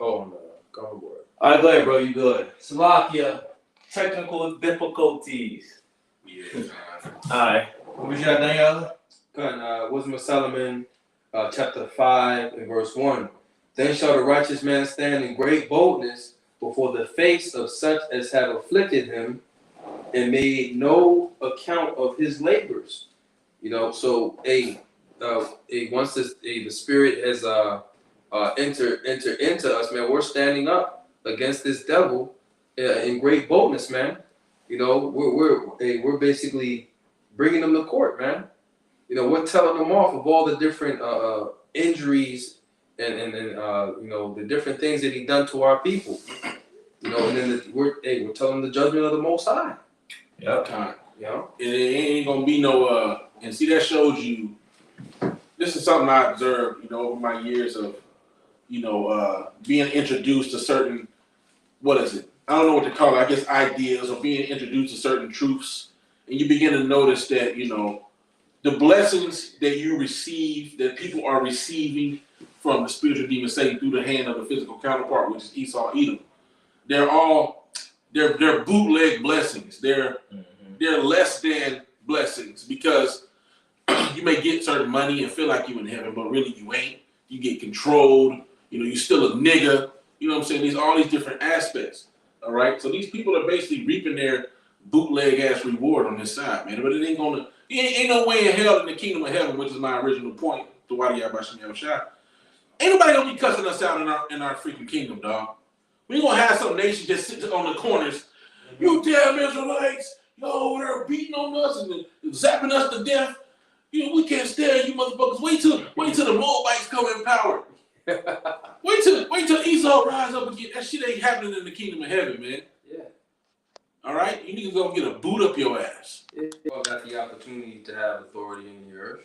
Oh no, come on board. All right, go ahead, bro. You good? Slovakia, technical difficulties. Yeah. All right. What was your Daniela? Wisdom of Solomon, chapter 5 and verse 1. Then shall the righteous man stand in great boldness before the face of such as have afflicted him and made no account of his labors. So once the spirit has entered into us, man, we're standing up against this devil in great boldness, man. We're basically bringing them to court, man. We're telling them off of all the different injuries and the different things that he done to our people. And then we're telling the judgment of the Most High. Yep. Time. It ain't gonna be no and see, that shows you. This is something I observed, over my years of, being introduced to certain, what is it? I don't know what to call it. I guess ideas, or being introduced to certain truths, and you begin to notice that the blessings that you receive, that people are receiving from the spiritual demon Satan through the hand of the physical counterpart, which is Esau, Edom. They're bootleg blessings. They're less than blessings, because you may get certain money and feel like you in heaven, but really you ain't. You get controlled. You still a nigga. You know what I'm saying? There's all these different aspects. All right. So these people are basically reaping their bootleg ass reward on this side, man. But it ain't no way in hell in the kingdom of heaven, which is my original point. To why y'all Bashem Yahushua. Ain't nobody gonna be cussing us out in our freaking kingdom, dog. We gonna have some nation just sitting on the corners. You damn Israelites, yo, they're beating on us and zapping us to death. We can't stand you motherfuckers. Wait till the Moabites come in power. wait till Esau rise up again. That shit ain't happening in the kingdom of heaven, man. Yeah. All right, you niggas gonna get a boot up your ass. You all got the opportunity to have authority in the earth,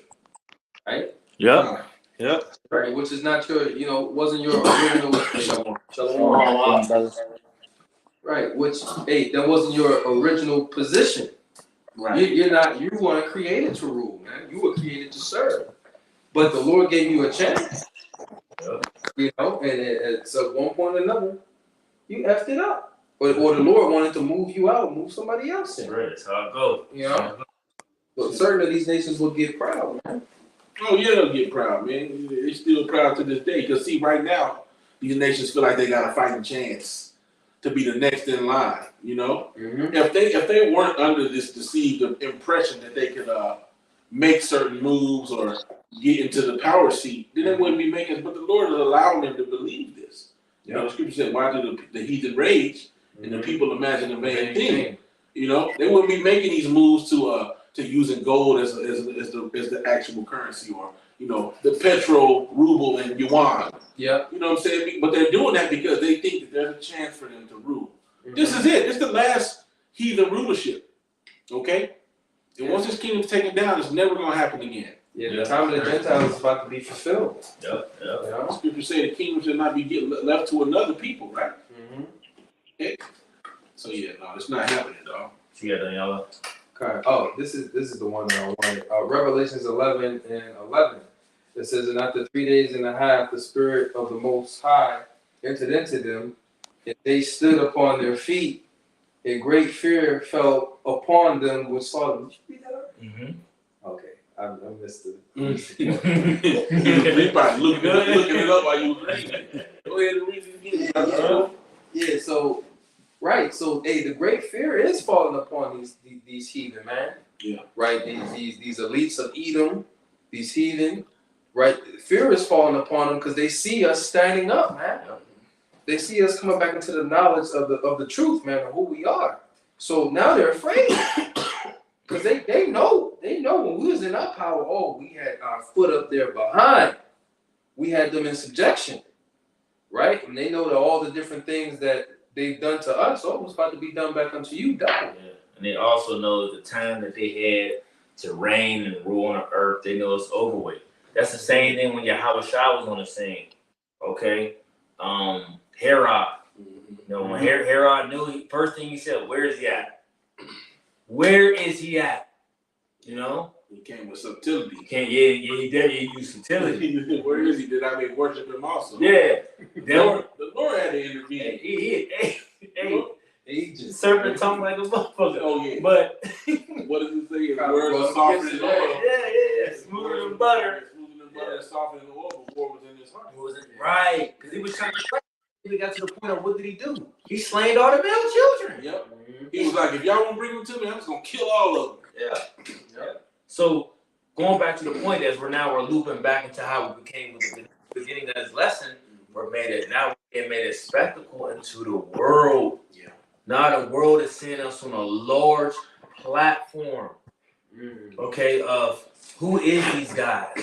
right? Yep. Yep. Right, which is not your, wasn't your original. Shalom. Right, which that wasn't your original position. Right. You weren't created to rule, man. You were created to serve. But the Lord gave you a chance. Yep. And so at one point or another, you effed it up. Or the Lord wanted to move you out, move somebody else in. Right, that's how it goes. But certain of these nations will get proud, man. Oh yeah, they'll get proud, man. They're still proud to this day. Because see, right now, these nations feel like they got a fighting chance to be the next in line. Mm-hmm. If they weren't under this deceived impression that they could make certain moves or get into the power seat, then they wouldn't be making. But the Lord is allowing them to believe this. The scripture said, "Why do the heathen rage and the people imagine a vain thing?" They wouldn't be making these moves to using gold as the actual currency, or the petro, ruble, and yuan. Yeah. You know what I'm saying? But they're doing that because they think that there's a chance for them to rule. Mm-hmm. This is it. It's the last heathen rulership. Okay? And once this kingdom's taken down, it's never going to happen again. Yeah, the time of the Gentiles is about to be fulfilled. Yep. The scripture say the kingdom should not be left to another people, right? Mm-hmm. Okay. So it's not happening, dog. Yeah, Daniela. Okay. Oh, this is the one that I wanted. Revelations 11:11. It says, "And after 3 days and a half, the Spirit of the Most High entered into them, and they stood upon their feet, and great fear fell upon them which saw them." Did you read that up? Mm-hmm. Okay, I missed it. You probably looking it up while you was reading it. Go ahead and read it again. Yeah. So. Right, so the great fear is falling upon these heathen, man. Yeah. Right, these elites of Edom, these heathen, right? Fear is falling upon them because they see us standing up, man. They see us coming back into the knowledge of the truth, man, of who we are. So now they're afraid because they know when we was in our power, we had our foot up there behind. We had them in subjection, right? And they know that all the different things that they've done to us, it's about to be done back unto you, double. Yeah. And they also know the time that they had to reign and rule on the earth, they know it's over with. That's the same thing when Yahushua was on the scene. Okay? Herod. When Herod knew, first thing he said, where is he at? Where is he at? He came with subtlety. He did. He used subtlety. Where is he? Did I make worship him also? Yeah. The Lord talking like a motherfucker. Oh yeah. But What does it say? His God, words well, are softer yes, than oil. yeah, smoother than butter. Smoother than butter, softer than oil. Before it was in his heart. Right, because he was trying to slay. He got to the point of what did he do? He slayed all the male children. Yep. He was like, if y'all won't bring them to me, I'm just gonna kill all of them. Yeah. So going back to the point as we're looping back into how we became with the beginning of this lesson, we're made a spectacle into the world. Yeah. Now the world is seeing us on a large platform. Okay, of who is these guys,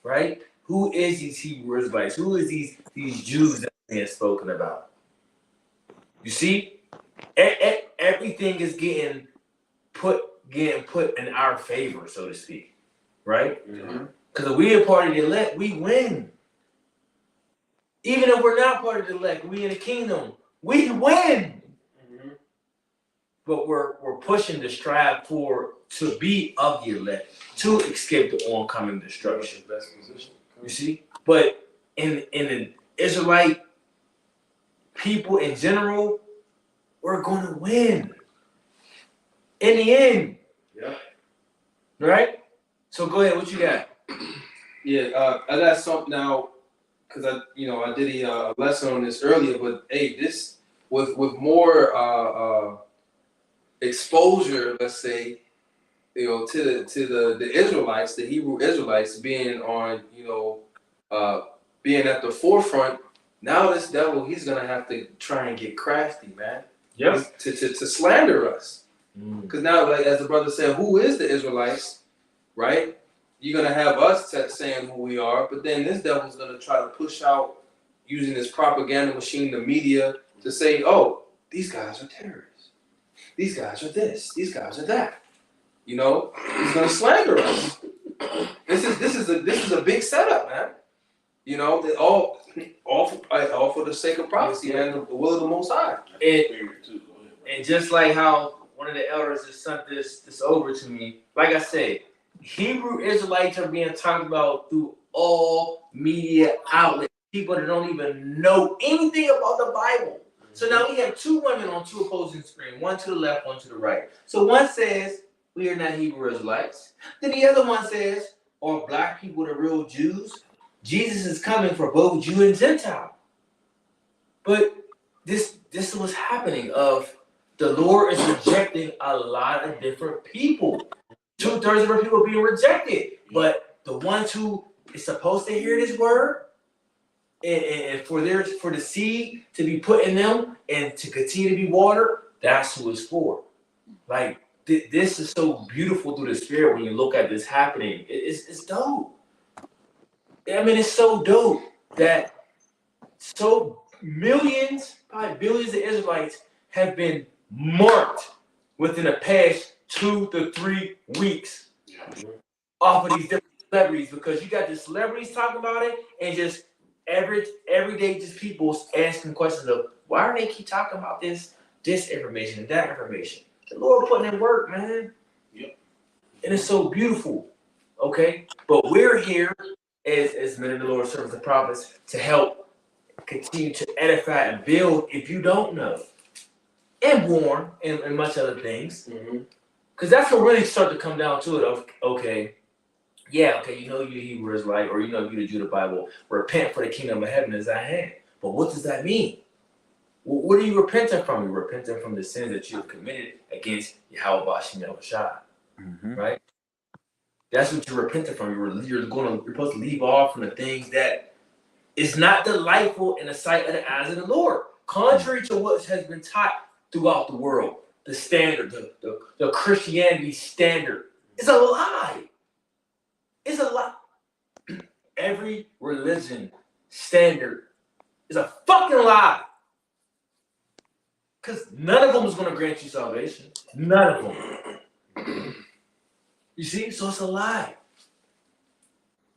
right? Who is these Hebrew Israelites? Who is these Jews that are being spoken about? You see, everything is getting put in our favor, so to speak, right? Because if we are part of the elect, we win. Even if we're not part of the elect, we in the kingdom, we win. But we're pushing to strive to be of the elect, to escape the oncoming destruction. Best position. You see? But in the Israelite people in general, we're going to win. In the end. Yeah. Right? So go ahead, what you got? Yeah, I got something now, because I did a lesson on this earlier, but hey, this with more exposure, let's say, to the Israelites, the Hebrew Israelites being on, being at the forefront. Now this devil, he's gonna have to try and get crafty, man. Yeah. To slander us, because now, like as the brother said, who is the Israelites, right? You're gonna have us saying who we are, but then this devil's gonna try to push out using this propaganda machine, the media, to say, oh, these guys are terrorists. These guys are this. These guys are that. He's gonna slander us. This is a big setup, man. All for the sake of prophecy, man, the will of the Most High. And just like how one of the elders has sent this over to me, like I said, Hebrew Israelites are being talked about through all media outlets. People that don't even know anything about the Bible. So now we have two women on two opposing screens, one to the left, one to the right. So one says, we are not Hebrew Israelites. Then the other one says, are black people the real Jews? Jesus is coming for both Jew and Gentile. But this is what's happening of the Lord is rejecting a lot of different people. 2/3 of our people being rejected. But the ones who is supposed to hear this word, and for the seed to be put in them and to continue to be watered, that's who it's for. Like this is so beautiful through the spirit when you look at this happening. It's dope. I mean, it's so dope that so millions, probably billions of Israelites have been marked within the past 2 to 3 weeks off of these different celebrities, because you got the celebrities talking about it and just everyday just people asking questions of why do they keep talking about this information and that information. The Lord putting in work, man. Yep. And it's so beautiful. Okay? But we're here as men of the Lord, servants and prophets, to help continue to edify and build if you don't know. And warn and much other things. Because that's what really start to come down to it of, okay, you're Hebrew Israelite, or you're the Judah Bible. Repent, for the kingdom of heaven is at hand. But what does that mean? Well, what are you repenting from? You're repenting from the sins that you've committed against Yahweh Bashim Yahushua. Right? That's what you're repenting from. You're supposed to leave off from the things that is not delightful in the sight of the eyes of the Lord. Contrary to what has been taught throughout the world, the standard, the Christianity standard, is a lie. It's a lie. Every religion standard is a fucking lie. Because none of them is going to grant you salvation. None of them. You see? So it's a lie.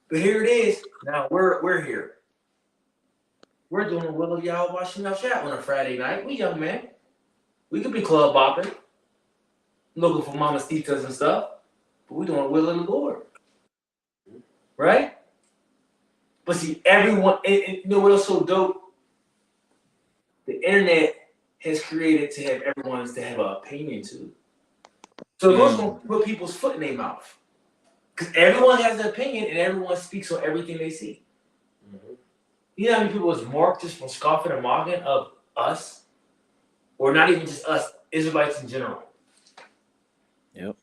But here it is. Now we're here. We're doing the will of Yahweh Bashim Yahushua on a Friday night. We young man. We could be club bopping, looking for mama's titas and stuff, but we're doing the will of the Lord. Right? But see, everyone, you know what else so dope? The internet has created to have everyone to have an opinion to. So those going to put people's foot in their mouth. Because everyone has an opinion and everyone speaks on everything they see. Mhm. You know how many people was marked just from scoffing and mocking of us? Or not even just us, Israelites in general. Yep.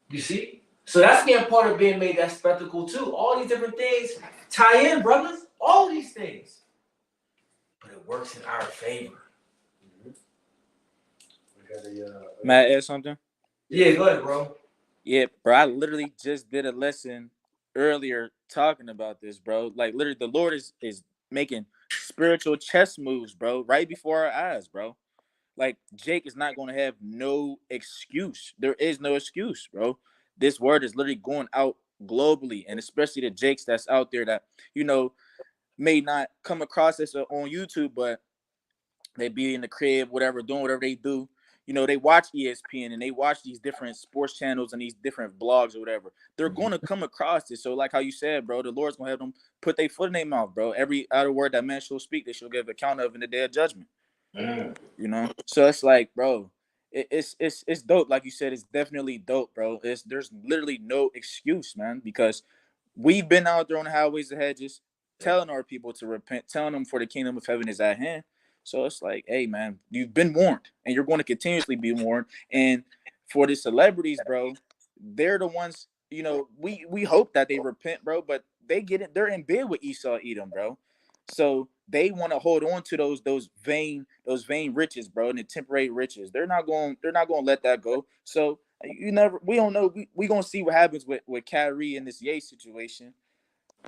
You see? So that's being part of being made that spectacle too. All these different things tie in, brothers. All these things. But it works in our favor. We got a, May I add something? Yeah, go ahead, bro. Yeah, bro. I literally just did a lesson earlier talking about this, bro. Like literally, the Lord is making spiritual chess moves, bro, right before our eyes, bro. Like Jake is not going to have no excuse. There is no excuse, bro. This word is literally going out globally, and especially the Jakes that's out there that may not come across this on YouTube, but they be in the crib, whatever, doing whatever they do. They watch ESPN and they watch these different sports channels and these different blogs or whatever. They're going to come across this. So, like how you said, bro, the Lord's going to have them put their foot in their mouth, bro. Every other word that man shall speak, they shall give account of in the day of judgment. So it's like, bro, it's dope. Like you said, it's definitely dope, bro. There's literally no excuse, man, because we've been out there on the highways and hedges telling our people to repent, telling them for the kingdom of heaven is at hand. So it's like, hey, man, you've been warned and you're going to continuously be warned. And for the celebrities, bro, they're the ones, we hope that they repent, bro, but they get it. They're in bed with Esau Edom, bro. So they want to hold on to those vain riches, bro, and the temporary riches. They're not going to let that go. So we don't know. We gonna see what happens with Kyrie in this Ye situation.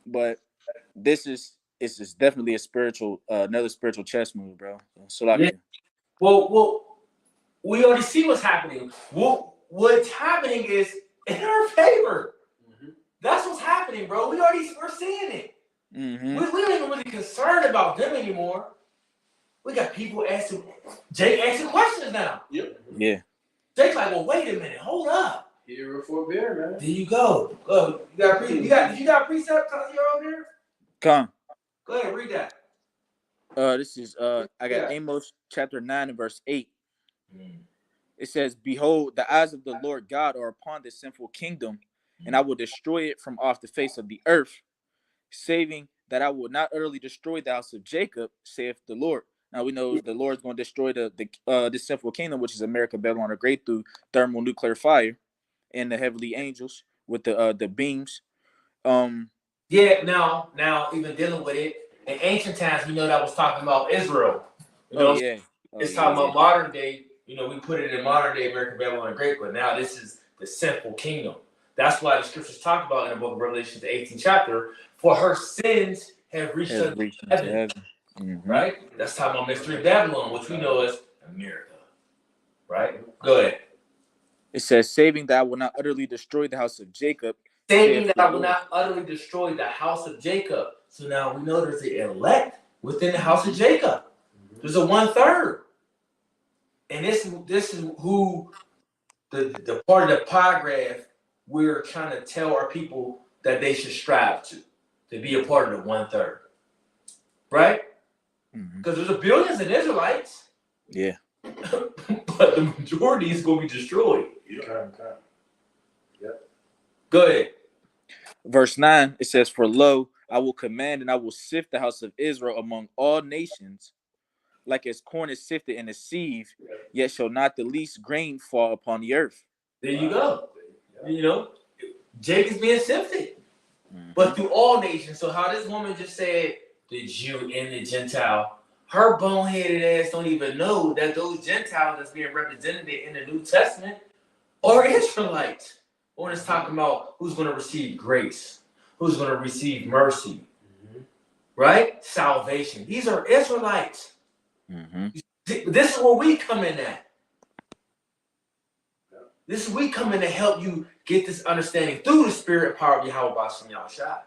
But this is definitely a spiritual, another spiritual chess move, bro. So like, yeah. Well, we already see what's happening. What's happening is in our favor. That's what's happening, bro. We're seeing it. We don't even really concerned about them anymore. We got people Jake asking questions now. Yep. Yeah. Jake's like, well, wait a minute, hold up. Here for beer, man. There you go. You got precept you're over there? Come. Go ahead, read that. This is I got Amos chapter 9 and verse 8. It says, "Behold, the eyes of the Lord God are upon this sinful kingdom, and I will destroy it from off the face of the earth, saving that I will not utterly destroy the house of Jacob, saith the Lord." Now we know the Lord's going to destroy this sinful kingdom, which is America, Babylon the Great, through thermonuclear fire and the heavenly angels with the beams. Yeah, now even dealing with it, in ancient times, we know that was talking about Israel. It's talking about modern day. We put it in modern day American Babylon the Great, but now this is the sinful kingdom. That's why the scriptures talk about in the book of Revelation, the 18th chapter, for her sins have reached unto heaven. Right? That's talking about Mystery Babylon, which we know as America. Right? Go ahead. It says, saving that I will not utterly destroy the house of Jacob. Saving that I will not utterly destroy the house of Jacob. So now we know there's the elect within the house of Jacob. There's a 1/3. And this is who the part of the paragraph we're trying to tell our people that they should strive to be a part of the 1/3. Right? Because there's a billions of Israelites. Yeah. But the majority is going to be destroyed. Yep. Go ahead. Verse 9, it says, "For lo, I will command and I will sift the house of Israel among all nations, like as corn is sifted in a sieve, yet shall not the least grain fall upon the earth." There you go. Jake is being sifted. But through all nations. So how this woman just said, the Jew and the Gentile, her boneheaded ass don't even know that those Gentiles that's being represented in the New Testament are Israelites. When it's talking about who's going to receive grace, who's going to receive mercy, right? Salvation. These are Israelites. This is where we come in at. This is we come in to help you get this understanding through the spirit and power of Yahweh B'Shem Yahushua.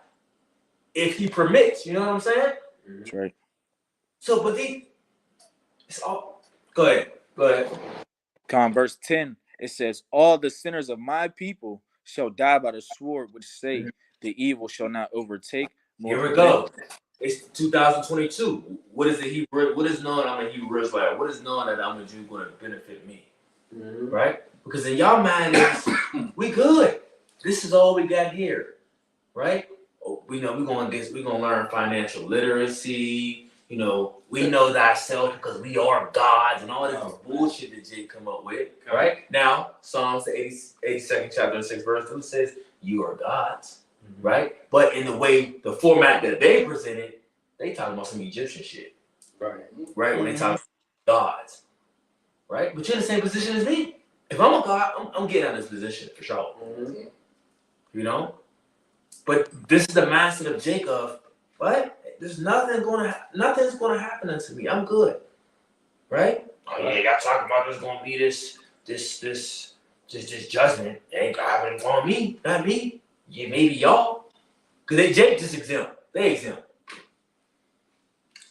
If he permits, you know what I'm saying? That's right. So, but it's all. Go ahead. Verse 10, it says, "All the sinners of my people shall die by the sword, which say the evil shall not overtake." Here we go. It's 2022. What is the Hebrew? What is known I'm a Hebrew Israelite? What is known that I'm a Jew going to benefit me? Mhm. Right? Because in y'all mind is we good. This is all we got here, right? Oh, we know we're gonna learn financial literacy. You know, we know thyself because we are gods and all this bullshit that Jake come up with. Right? Now, Psalms the 82nd chapter and 6th verse 2 says, you are gods. Right? But in the format that they presented, they talking about some Egyptian shit. Right. Right? When they talk gods. Right? But you're in the same position as me. If I'm a god, I'm getting out of this position for sure. Mhm. You know? But this is the mindset of Jacob. What? There's nothing's gonna happen unto me. I'm good. Right? Oh yeah, y'all talking about there's gonna be this judgment. It ain't happening on me, not me. Yeah, maybe y'all. Cause Jake just exempt. They exempt.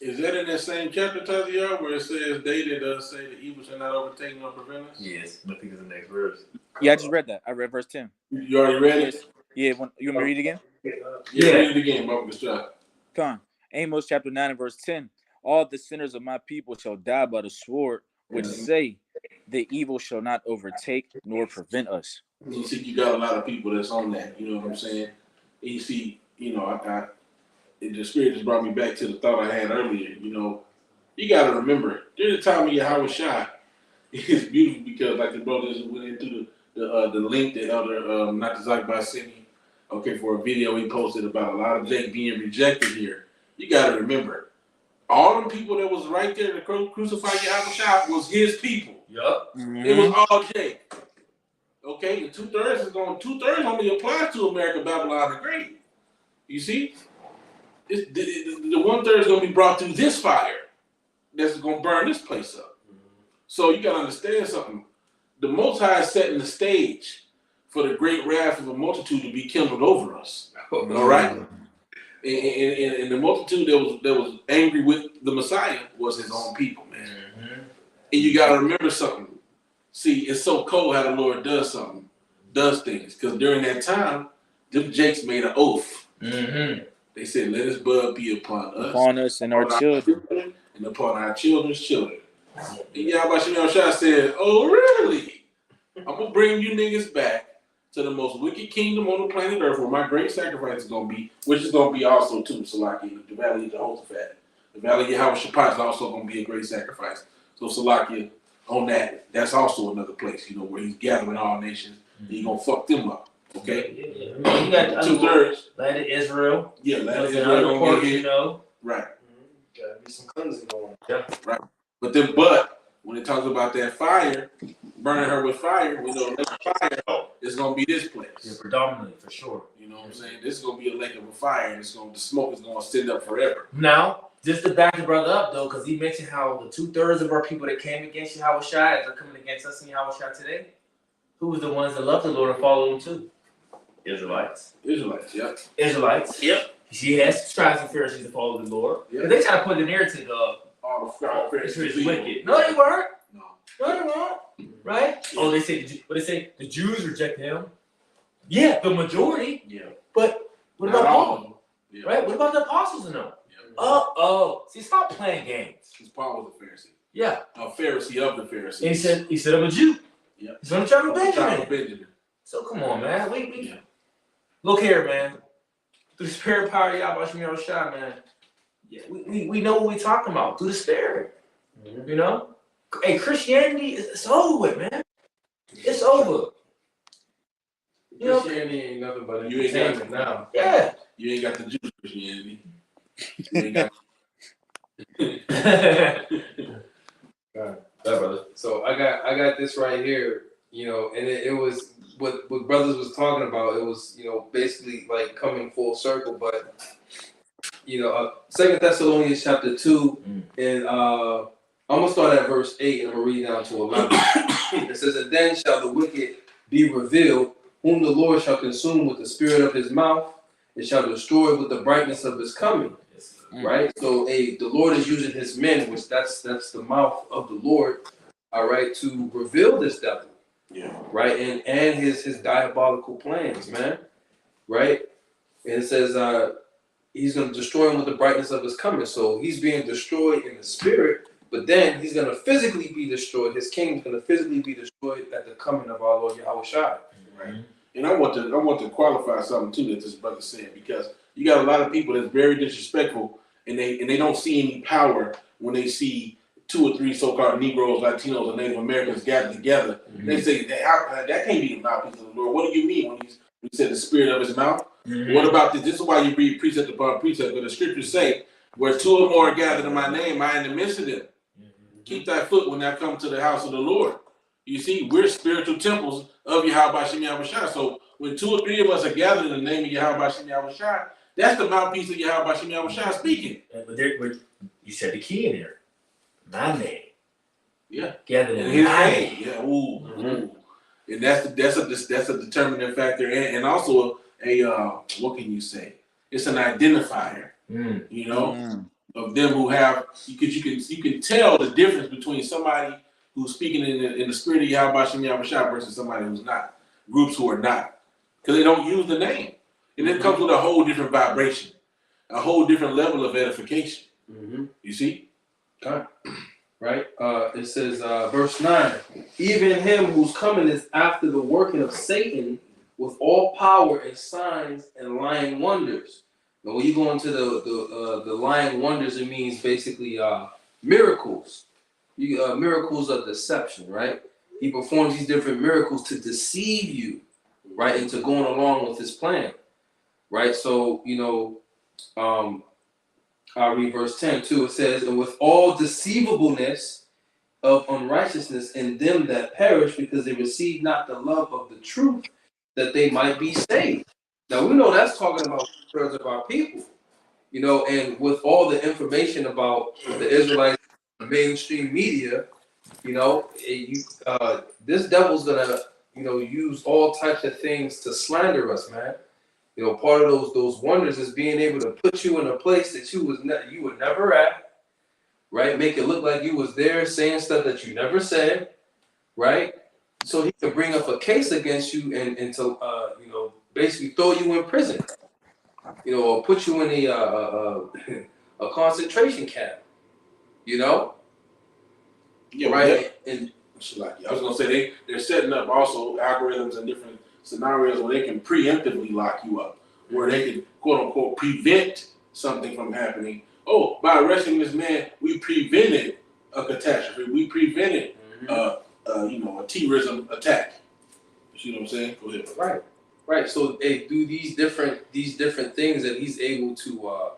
Is that in that same chapter, Taziar, where it says David does say that evil shall not overtake nor prevent us? Yes, I think it's the next verse. Yeah, I just read that. I read verse 10. You already read it? Yeah, you want me to read it again? Yeah, read it again, Bubba Deshaun. Come on. Amos chapter 9 and verse 10. All the sinners of my people shall die by the sword, which say the evil shall not overtake nor prevent us. You see, you got a lot of people that's on that. You know what I'm saying? And you see, you know, the Spirit just brought me back to the thought I had earlier. You know, you got to remember, during the time of Yahweh Shai, it's beautiful because, like the brothers went into the link that Elder not by sent me, okay, for a video he posted about a lot of Jake being rejected here. You got to remember, all the people that was right there to crucify Yahweh Shai was his people. Yup. It was all Jake. Okay, the 2/3 only applies to America, Babylon the Great. You see, the 1/3 is going to be brought through this fire that's going to burn this place up. So you got to understand something. The Most High is setting the stage for the great wrath of a multitude to be kindled over us. All right, and the multitude that was angry with the Messiah was his own people, man. And you got to remember something. See, it's so cold how the Lord does things. Because during that time, them Jakes made an oath. They said, let his blood be upon us and our children. and upon our children's children. And Yahweh Shem Shai said, oh, really? I'm going to bring you niggas back to the most wicked kingdom on the planet Earth where my great sacrifice is going to be, which is going to be also, too, Salakia, the Valley of Jehoshaphat. The Valley of Yahweh Shaphat is also going to be a great sacrifice. So, Salakia, on that's also another place, you know, where he's gathering all nations. And he's going to fuck them up, okay? Yeah. You got 2/3. Land of Israel. Yeah, land of Israel Israel going to get you hit. know. Right. Gotta be some cleansing going. Right. But when it talks about that fire, burning her with fire, we know that fire is going to be this place. Yeah, predominantly, for sure. You know what I'm saying? This is going to be a lake of a fire, and the smoke is going to stand up forever. Now, just to back the brother up, though, because he mentioned how the 2/3 of our people that came against Yahweh Shai are coming against us in Yahweh Shai today. Who was the ones that love the Lord and follow him too? Israelites. Israelites, yep. Israelites. Yep. She has scribes and Pharisees to follow the Lord. Yep. They try to put the narrative of All the Israel's Pharisees. wicked. No, they weren't. No. No, they weren't. Right? Oh, they say the Jews reject him. Yeah, the majority. Yeah. But what Not about all Paul? of them. Yeah. Right? What about the apostles and them? Yeah. See, stop playing games. Because Paul was a Pharisee. Yeah. A Pharisee of the Pharisees. And he said I'm a Jew. Yeah. He's from the tribe of Benjamin. Benjamin. So come on, man. We Yeah. look here, man. Through the spirit power of Yahweh Shem Shai, man. Yeah, we know what we're talking about. Through the spirit. You know? Hey, Christianity it's over with, man. It's over. You know? Christianity ain't nothing but You ain't got entertainment now. Yeah. You ain't got the Jewish Christianity. You ain't got Brother. So I got this right here, you know, and it was what brothers was talking about. It was, you know, basically like coming full circle, but you know, 2 Thessalonians chapter 2, and I'm gonna start at verse 8 and I'm gonna read down to 11. It says, and then shall the wicked be revealed, whom the Lord shall consume with the spirit of his mouth, and shall destroy with the brightness of his coming. Right, so the Lord is using his men, which that's the mouth of the Lord, all right, to reveal this devil, right, and his diabolical plans, man, right, and it says he's going to destroy him with the brightness of his coming. So he's being destroyed in the spirit, but then he's going to physically be destroyed. His kingdom's going to physically be destroyed at the coming of our Lord Yahweh Shai. Right. And I want to qualify something too that this brother said, because you got a lot of people that's very disrespectful, and they don't see any power when they see 2 or 3 so-called Negroes, Latinos, and Native Americans gathered together. Mm-hmm. They say that can't be the mouthpiece of the Lord. What do you mean when he said the spirit of his mouth? What about this? This is why you read precept upon precept. But the scriptures say, where 2 or more are gathered in my name, I am in the midst of them. Keep thy foot when thou come to the house of the Lord. You see, we're spiritual temples of Yahweh Shem Yahweh Shai. So when 2 or 3 of us are gathered in the name of Yahweh Shem Yahweh Shai, that's the mouthpiece of Yahweh Shem Yahweh Shai speaking. But you said the key in there. My name. Yeah. Gathered In in his my name. Yeah. Ooh. And that's a determining factor, and also a what can you say? It's an identifier. You know, of them who have you can tell the difference between somebody who's speaking in the spirit of Yahweh Shem Yahweh Shai versus somebody who's not. Groups who are not, because they don't use the name, and it comes with a whole different vibration, a whole different level of edification. You see? Okay. Right? It says, verse 9, even him whose coming is after the working of Satan with all power and signs and lying wonders. Now, when you go into the lying wonders, it means basically miracles. Miracles of deception, right? He performs these different miracles to deceive you, right? Into going along with his plan, right? So, I'll read verse 10 too. It says, and with all deceivableness of unrighteousness in them that perish, because they receive not the love of the truth, that they might be saved. Now we know that's talking about two-thirds of our people, and with all the information about the Israelites, the mainstream media, this devil's gonna, use all types of things to slander us, man. Part of those wonders is being able to put you in a place that you were never at, right? Make it look like you was there saying stuff that you never said, right? So he can bring up a case against you and to basically throw you in prison, or put you in a concentration camp, Yeah, right? Yeah. And I was gonna say they're setting up also algorithms and different scenarios where they can preemptively lock you up, where they can quote unquote prevent something from happening. Oh, by arresting this man, we prevented a catastrophe. We prevented a terrorism attack. You see what I'm saying? Go ahead. Right. So they do these different things that he's able to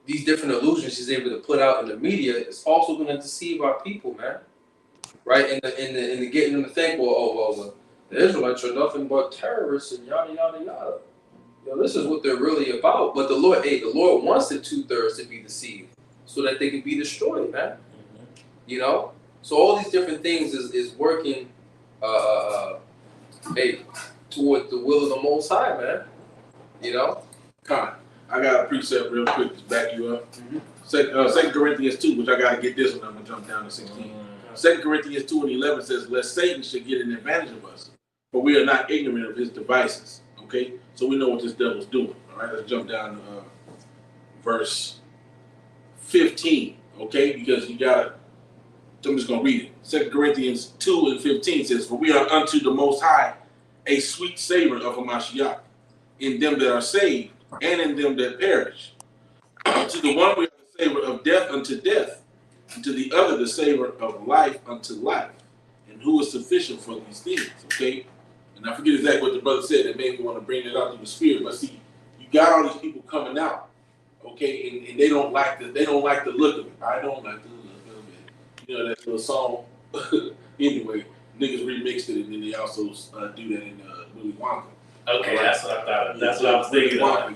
these different illusions he's able to put out in the media. It's also going to deceive our people, man. Right? And the getting them to think, well, the Israelites are nothing but terrorists and yada yada yada. This is what they're really about. But the Lord wants the 2/3 to be deceived so that they can be destroyed, man. So all these different things is working toward the will of the Most High, man. Con, I got a precept real quick to back you up. 2 Corinthians 2, which I got to get this one. I'm going to jump down to 16. 2 Corinthians 2 and 11 says, lest Satan should get an advantage of us, for we are not ignorant of his devices. Okay? So we know what this devil's doing. All right? Let's jump down to verse 15. Okay? Because you got to, I'm just going to read it. 2 Corinthians 2 and 15 says, for we are unto the Most High a sweet savor of a Mashiach, in them that are saved and in them that perish. To the one we are the savor of death unto death, and to the other the savor of life unto life. And who is sufficient for these things? Okay? And I forget exactly what the brother said that made me want to bring it out to the spirit. But see, you got all these people coming out, okay, and they don't like the look of it. I don't like the look of it. That little song. Anyway, niggas remixed it, and then they also do that in Willy Wonka. Okay, right? That's what I thought. That's what I was thinking of.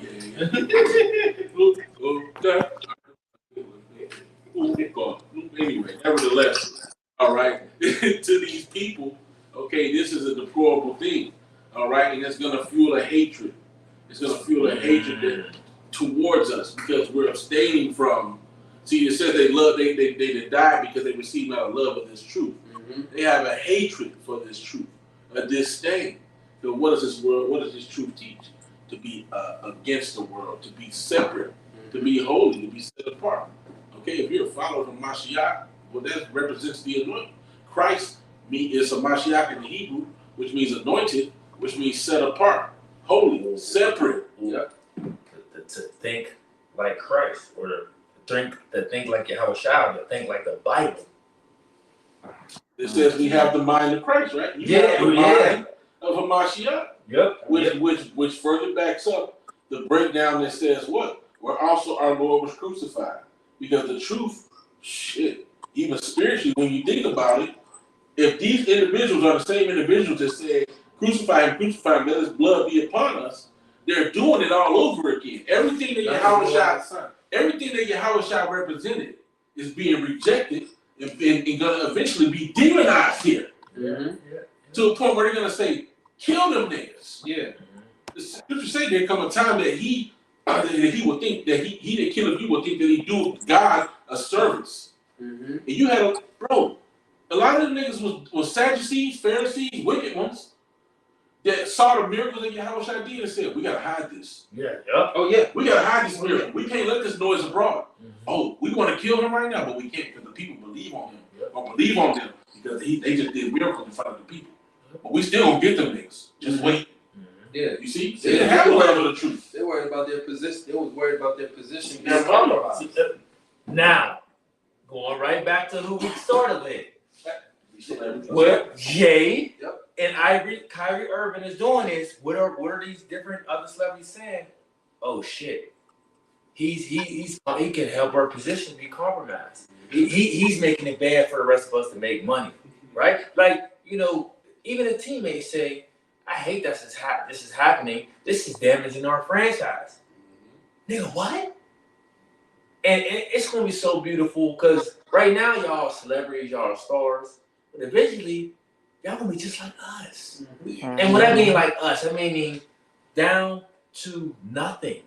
Anyway, nevertheless, all right, to these people, okay, this is a deplorable thing, all right, and it's going to fuel a hatred. It's going to fuel a hatred towards us because we're abstaining from. See, it says they die because they receive not a love of this truth. They have a hatred for this truth, a disdain. So what does this world? What does this truth teach? to be against the world, to be separate, to be holy, to be set apart. Okay, if you're a follower of Mashiach, well, that represents the anointing. Christ is a Mashiach in the Hebrew, which means anointed, which means set apart, holy, separate. Yep. To think like Christ, or to think like Yahweh Shai, to think like the Bible. It says we have the mind of Christ, right? You Yeah, have the yeah. mind of Hamashiach, Yep. which further backs up the breakdown that says what? Where also our Lord was crucified. Because the truth, shit, even spiritually, when you think about it, if these individuals are the same individuals that said, crucify him, let his blood be upon us, they're doing it all over again. Everything that Yahweh Shai represented is being rejected and going to eventually be demonized here. Mm-hmm. To a point where they're going to say, kill them niggas. Yeah. The scripture say there come a time that he would think that he that killeth you would think that he do God a service. Mm-hmm. And you had a lot of them niggas was Sadducees, Pharisees, wicked ones that saw the miracles that Yahweh Shai did and said, we gotta hide this. Yeah. Yep. Oh yeah. We gotta hide this miracle. We can't let this noise abroad. Mm-hmm. Oh, we want to kill him right now, but we can't because the people believe on him. Yep. Or believe on them because they just did miracles in front of the people. But we still gonna get them niggas. Just wait. Yeah. You see? They didn't have a level of truth. They're worried about their position. They was worried about their position. Their being mama. compromised. Now, going right back to who we started with. Well, What Jay Yep. and Kyrie Irving is doing is, what are these different other celebrities saying? Oh shit, he can help our position be compromised. He's making it bad for the rest of us to make money, right? Like, you know, even a teammate say, I hate that this is happening. This is damaging our franchise. Nigga, what? And it's gonna be so beautiful because right now y'all are celebrities, y'all are stars, but eventually y'all gonna be just like us. And what I mean like us, I mean down to nothing.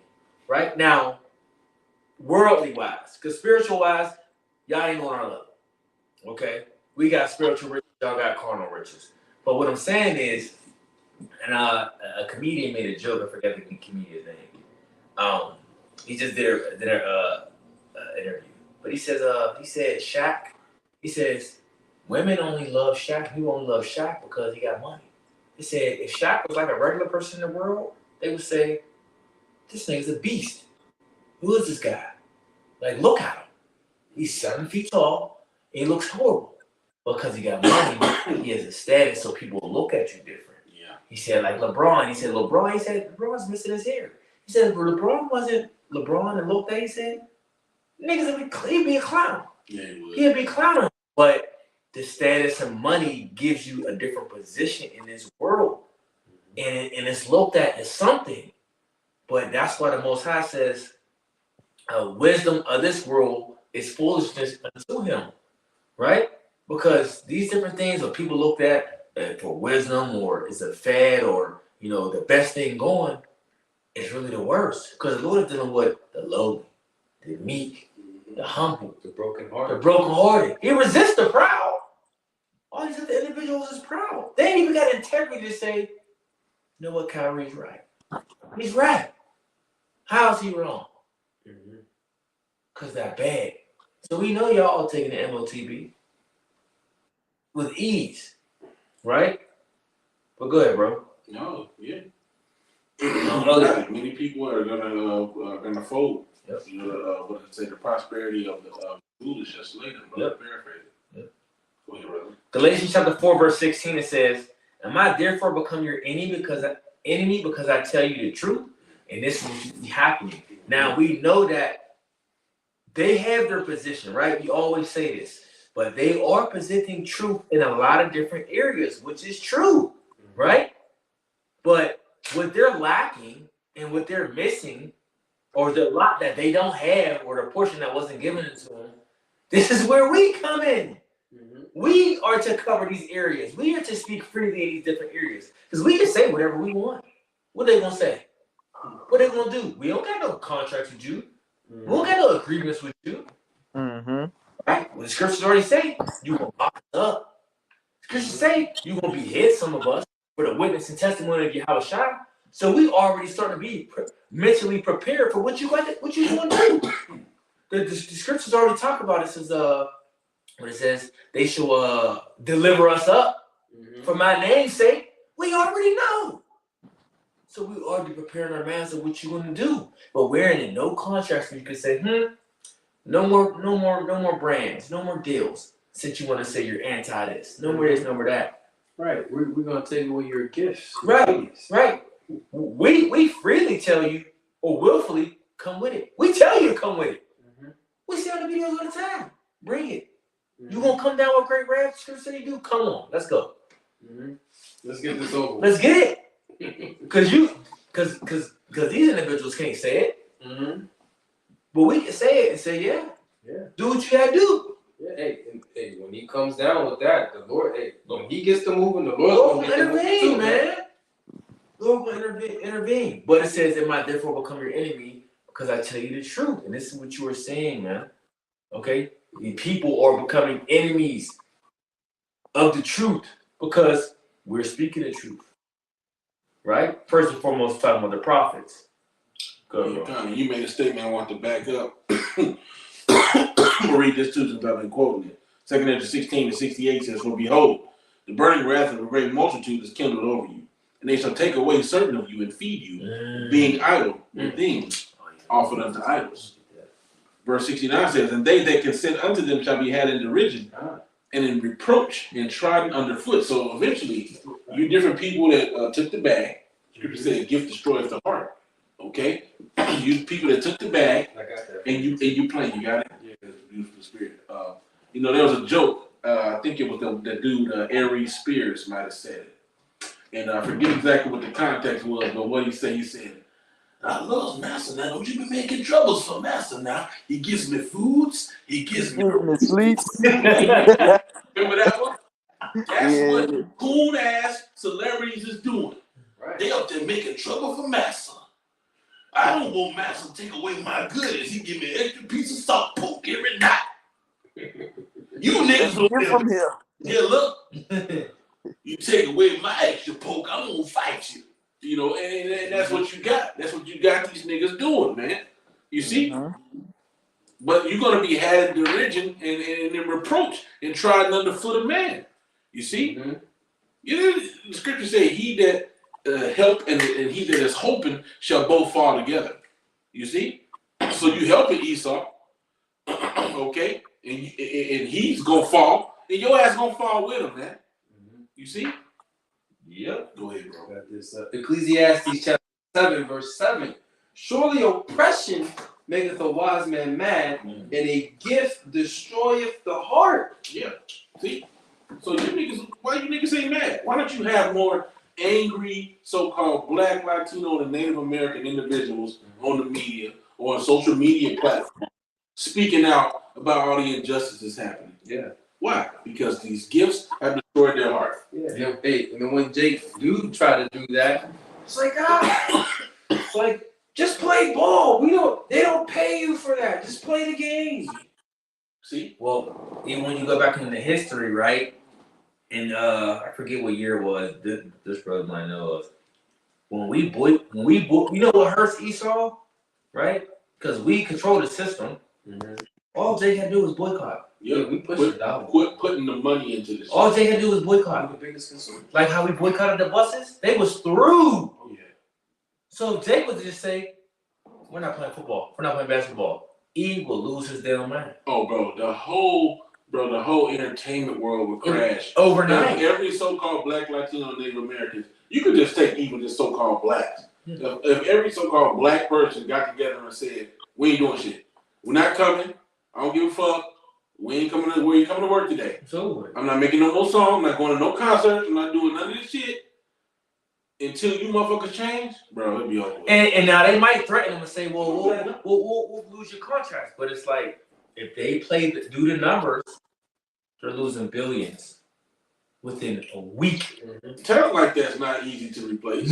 Right now, worldly wise, because spiritual wise, y'all ain't on our level. Okay? We got spiritual riches, y'all got carnal riches. But what I'm saying is, and a comedian made a joke, I forget the comedian's name. He just did an interview. But he said Shaq, he says, women only love Shaq, people only love Shaq because he got money. He said if Shaq was like a regular person in the world, they would say, this nigga's a beast. Who is this guy? Like, look at him. He's 7 feet tall, and he looks horrible. Because he got money, he has a status, so people will look at you different. yeah. He said, like LeBron, he said LeBron's missing his hair. He said if LeBron wasn't LeBron and looked at, he said, niggas, he'd be a clown. Yeah, he would. He'd be clowning. But the status and money gives you a different position in this world. And it's looked at as something. But that's why the Most High says, wisdom of this world is foolishness unto him. Right? Because these different things are people looked at for wisdom, or it's a fad, or, you know, the best thing going, is really the worst. Because the Lord is dealing with the lowly, the meek, the humble, The broken the heart. brokenhearted. He resists the proud. All these other individuals is proud. They ain't even got integrity to say, you know what, Kyrie's right. He's right. How is he wrong? Because that bad. So we know y'all taking the MOTB with ease, right? But go ahead, bro. No, yeah. Other- Many people are gonna fold. Yep. You know, what I say, the prosperity of the foolish just later. Yep. Paraphrase it. Yep. Go ahead, brother. Galatians chapter 4, verse 16, it says, am I therefore become your enemy because I tell you the truth? And this will be happening. Now we know that they have their position, right? We always say this, but they are presenting truth in a lot of different areas, which is true, right? But what they're lacking and what they're missing, or the lot that they don't have, or the portion that wasn't given to them, this is where we come in. We are to cover these areas. We are to speak freely in these different areas. Because we can say whatever we want. What they gonna say? What they gonna do? We don't got no contracts with you. We don't got no agreements with you. Mm-hmm. Right? Well, the scriptures already say you gonna lock us up. Scriptures say you gonna be hid, some of us, for the witness and testimony of Yahweh Shai. So we already starting to be mentally prepared for what you going to do. The scriptures already talk about it. It says, what it says, they shall deliver us up for my name's sake. We already know. So we already preparing our minds of what you're going to do. But we're in no contracts where you can say, no more brands, no more deals. Since you want to say you're anti this, no more this, no more that. Right. We're gonna take away your gifts. Right. We freely tell you, or willfully come with it. We tell you to come with it. We see on the videos all the time. Bring it. You gonna come down with great rap? Scripture say you do. Come on, let's go. Let's get this over. Let's get it. Cause these individuals can't say it. But we can say it and say, yeah. Do what you gotta do. Yeah, hey, when he comes down with that, the Lord, when he gets to moving, the Lord's gonna intervene, man. Lord will intervene. But it says, it might therefore become your enemy because I tell you the truth. And this is what you were saying, man. Okay? The people are becoming enemies of the truth because we're speaking the truth. Right? First and foremost, talking about the prophets. Go ahead. You made a statement I want to back up. I'm going to read this too since I've been quoting it. 2 Corinthians 16:68 says, for behold, the burning wrath of a great multitude is kindled over you, and they shall take away certain of you and feed you, being idle with things offered unto idols. Verse 69 says, and they that consent unto them shall be had in derision and in reproach and trodden underfoot. So eventually, you different people that took the bag. Scripture said, gift destroyeth the heart. Okay? You people that took the bag and you playing. You got it? Yeah, it's a beautiful spirit. There was a joke. I think it was the dude, Aries Spears, might have said it. And I forget exactly what the context was, but what he said, I love Master now. Don't you be making troubles for Master now. He gives me foods. He gives me sleep. Remember that one? That's what coon-ass celebrities is doing. Right. They up there making trouble for Master. I don't want Master to take away my goodies. He give me an extra piece of salt pork every night. You niggas over from here. Yeah, look. You take away my extra pork, I'm gonna fight you. And that's what you got. That's what you got these niggas doing, man. You see? But you're gonna be had in derision and in reproach and trodden underfoot of man. You see? The scripture say, he that help and he that is hoping shall both fall together. You see? So you helping Esau, okay? And he's gonna fall, and your ass gonna fall with him, man. You see? Yep. Go ahead, bro. Got this. Ecclesiastes chapter 7, verse 7. Surely oppression maketh a wise man mad, and a gift destroyeth the heart. Yeah. See? So why you niggas ain't mad? Why don't you have more angry so-called Black, Latino, and Native American individuals on the media or on social media platforms speaking out about all the injustices happening? Yeah. Why? Because these gifts have destroyed their heart. Yeah. And then when Jake do try to do that, it's like, it's like, just play ball. They don't pay you for that. Just play the game. See? Well, even when you go back into history, right? And I forget what year it was. This brother might know of. When we you know what hurts Esau, right? Because we control the system. All Jake had to do was boycott. Yeah, we pushed it out. Quit putting the money into this. All Jake had to do was boycott. The biggest consumer. Like how we boycotted the buses, they was through. Oh, yeah. So if Jake was just say, we're not playing football, we're not playing basketball, he will lose his damn mind. Oh, bro, the whole entertainment world would crash overnight. Every so-called Black, Latino, Native Americans, you could just take even the so-called blacks. If every so-called black person got together and said, we ain't doing shit, we're not coming, I don't give a fuck, we ain't coming to work today. It's over. I'm not making no more songs, I'm not going to no concerts, I'm not doing none of this shit. Until you motherfuckers change, bro, it'll be over. And now they might threaten them and say, well, we'll lose your contracts. But it's like, if they do the numbers, they're losing billions within a week. Talent like that's not easy to replace.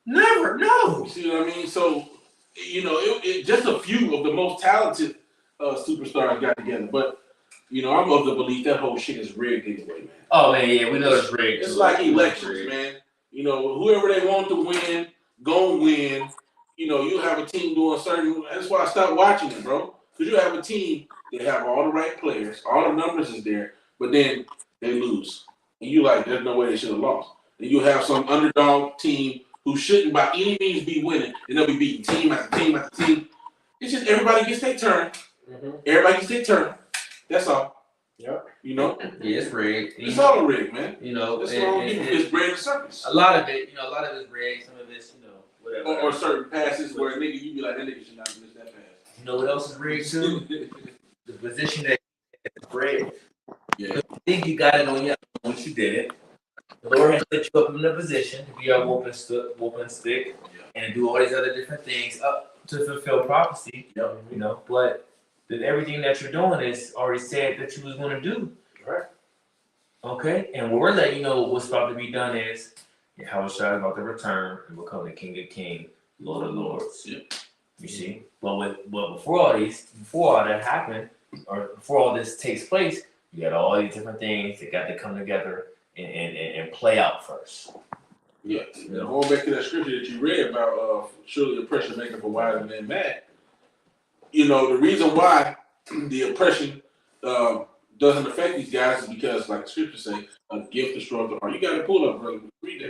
Never, no. You see what I mean? So, it just a few of the most talented superstars got together. But, I'm of the belief that whole shit is rigged anyway, man. Oh, man, yeah, we know it's rigged. It's like elections, man. You know, whoever they want to win, gonna win. You know, you have a team doing certain. That's why I stopped watching it, bro. Because you have a team that have all the right players, all the numbers is there, but then they lose, and you like, there's no way they should have lost. And you have some underdog team who shouldn't by any means be winning, and they'll be beating team after team after team. It's just everybody gets their turn. Everybody gets their turn. That's all. Yep. You know, Yeah, it's rigged. it's all rigged, man. You know, That's all it's bread and circus. a lot of it, a lot of it's rigged. Some of it's, whatever. Or certain passes where a nigga, you be like, that nigga should not miss that pass. You know what else is rigged too? The position that is rigged. Yeah. You think you got it on your own, but you did it. The Lord has set you up in a position to be our whooping stick, and do all these other different things up to fulfill prophecy. But then everything that you're doing is already said that you was going to do. Right. Okay, and what we're letting you know what's about to be done is Yahweh Shai is about to return and become the King of Kings, Lord of Lords. Yep. You see, but before all that happened, or before all this takes place, you got all these different things that got to come together and play out first. Yeah. Going back to that scripture that you read about surely oppression maketh a wise man mad. You know, the reason why the oppression doesn't affect these guys is because, like the scripture say, a gift destroys the heart. You got to pull up, brother. Read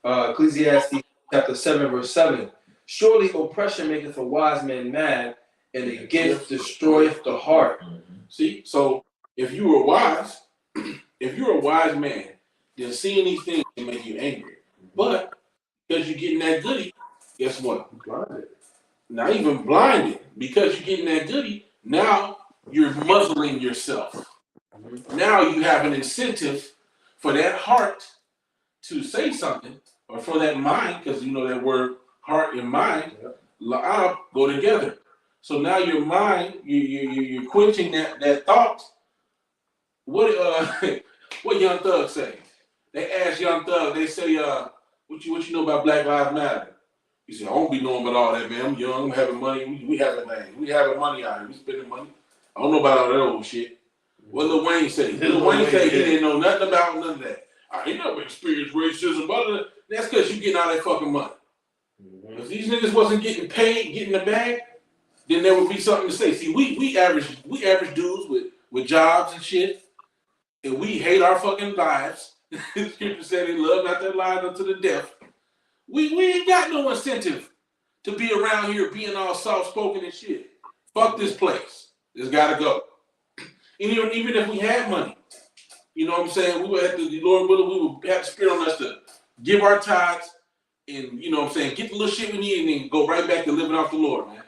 that. Ecclesiastes chapter 7, verse 7. Surely oppression maketh a wise man mad, and a gift destroyeth the heart. See, so if you were wise, if you're a wise man, then seeing these things can make you angry. But because you're getting that goodie, guess what? Blinded. Not even blinded. Because you're getting that goodie, now you're muzzling yourself. Now you have an incentive for that heart to say something, or for that mind, because you know that word heart and mind, la'ab, go together. So now your mind, you're quenching that thought. What what Young Thug say? They ask Young Thug, they say, what you know about Black Lives Matter? He said, I don't be knowing about all that, man. I'm young, I'm having money, we having things. We having money out here, we spending money. I don't know about all that old shit. What Lil Wayne say? Lil Wayne say he didn't know nothing about none of that. I ain't never experienced racism, but that's because you getting all that fucking money. If these niggas wasn't getting paid, getting the bag, then there would be something to say. See, we average dudes with jobs and shit, and we hate our fucking lives. The scripture said they love not their lives unto the death. We ain't got no incentive to be around here being all soft spoken and shit. Fuck this place. It's gotta go. And even if we had money, you know what I'm saying, we would have to, the Lord willing, we would have the spirit on us to give our tithes and, you know what I'm saying, get the little shit we need and then go right back to living off the Lord, man.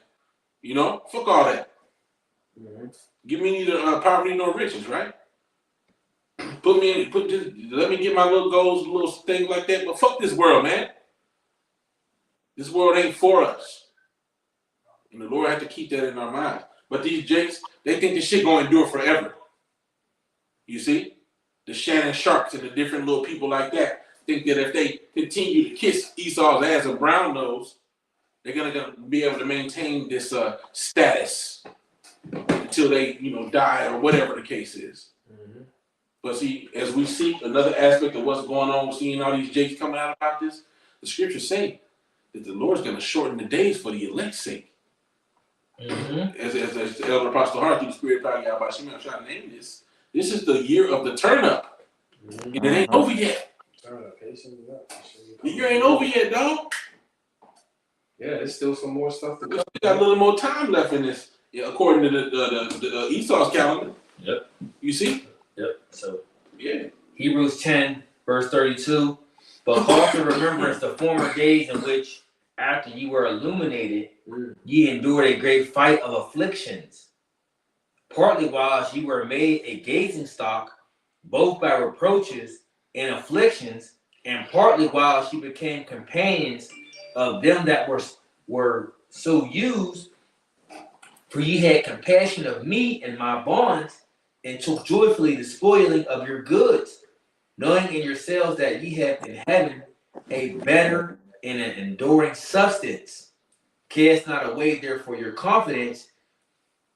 You know? Fuck all that. Give me neither poverty nor riches, right? Let me get my little goals, little things like that, but fuck this world, man. This world ain't for us. And the Lord had to keep that in our minds. But these jakes, they think this shit gonna endure forever. You see? The Shannon Sharps and the different little people like that think that if they continue to kiss Esau's ass and brown nose, they're gonna be able to maintain this status until they, die or whatever the case is. But see, as we see another aspect of what's going on, seeing all these jakes coming out about this, the scriptures say that the Lord's gonna shorten the days for the elect's sake. As the Elder Apostle Hart through the Spirit of Yahweh Shimon, I'm trying to name this. This is the year of the turn up. And it ain't over yet. The year ain't over yet, dog. Yeah, there's still some more stuff to We come. got a little more time left in this, according to the Esau's calendar. Yep. You see? Yep. So Yeah. Hebrews 10, verse 32. But call to remembrance the former days in which, after ye were illuminated, ye endured a great fight of afflictions, partly whilst ye were made a gazing stock, both by reproaches and afflictions, and partly whilst ye became companions of them that were so used. For ye had compassion of me and my bonds, and took joyfully the spoiling of your goods, knowing in yourselves that ye have in heaven a better and an enduring substance. Cast not away therefore your confidence,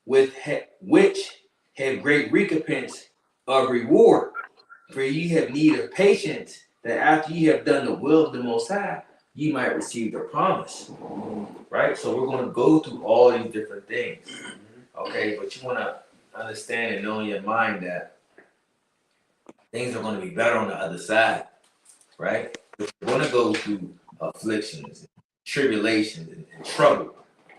which have great recompense of reward. For ye have need of patience, that after you have done the will of the Most High, you might receive the promise, right? So we're going to go through all these different things, okay? But you want to understand and know in your mind that things are going to be better on the other side, right? We're going to go through afflictions, tribulations, and trouble,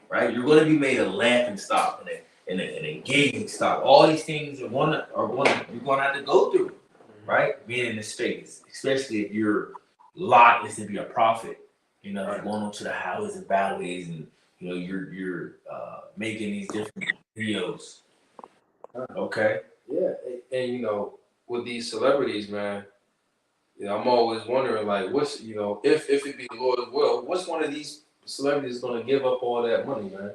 right? You're going to be made a laughing stock and a gazing stock. All these things you're going to have to go through, right? Being in this space, especially if your lot is to be a prophet. You know, you're going onto the highways and byways, and you know you're making these different videos. Okay. Yeah, and you know, with these celebrities, man, you know, I'm always wondering, like, what's, you know, if it be the Lord's will, what's one of these celebrities gonna give up all that money, man?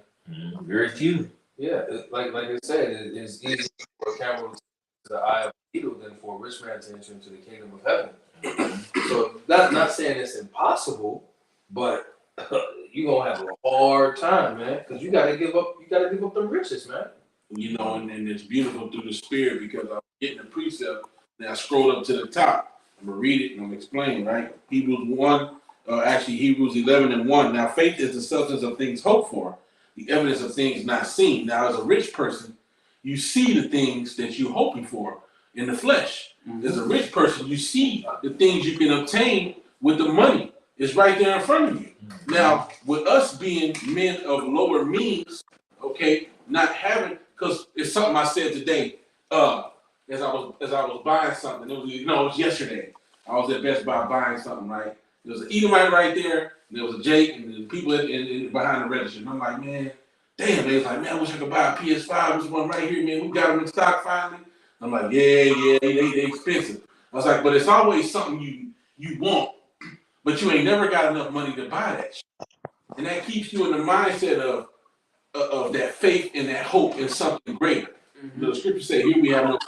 Very few. Yeah, like I said, it's easy for a camera to the eye of a needle than for a rich man to enter into the kingdom of heaven. So, not saying it's impossible, but you gonna have a hard time, man, because you gotta give up the riches, man. You know, and it's beautiful through the Spirit because I'm getting the precept. Then I scrolled up to the top. I'm gonna read it and I'm gonna explain, right? Hebrews 11 and 1. Now, faith is the substance of things hoped for, the evidence of things not seen. Now, as a rich person, you see the things that you're hoping for in the flesh. As a rich person, you see the things you can obtain with the money. It's right there in front of you. Now, with us being men of lower means, okay, not having, because it's something I said today, as I was buying something. It was yesterday. I was at Best Buy buying something, right? There was an Edomite right there, and there was a Jake, and the people in behind the register. And I'm like, man, damn. They was like, man, I wish I could buy a PS5. There's one right here, man. We got them in stock finally. I'm like, yeah, they expensive. I was like, but it's always something you want, but you ain't never got enough money to buy that shit. And that keeps you in the mindset of that faith and that hope in something greater. The scripture say, here we have no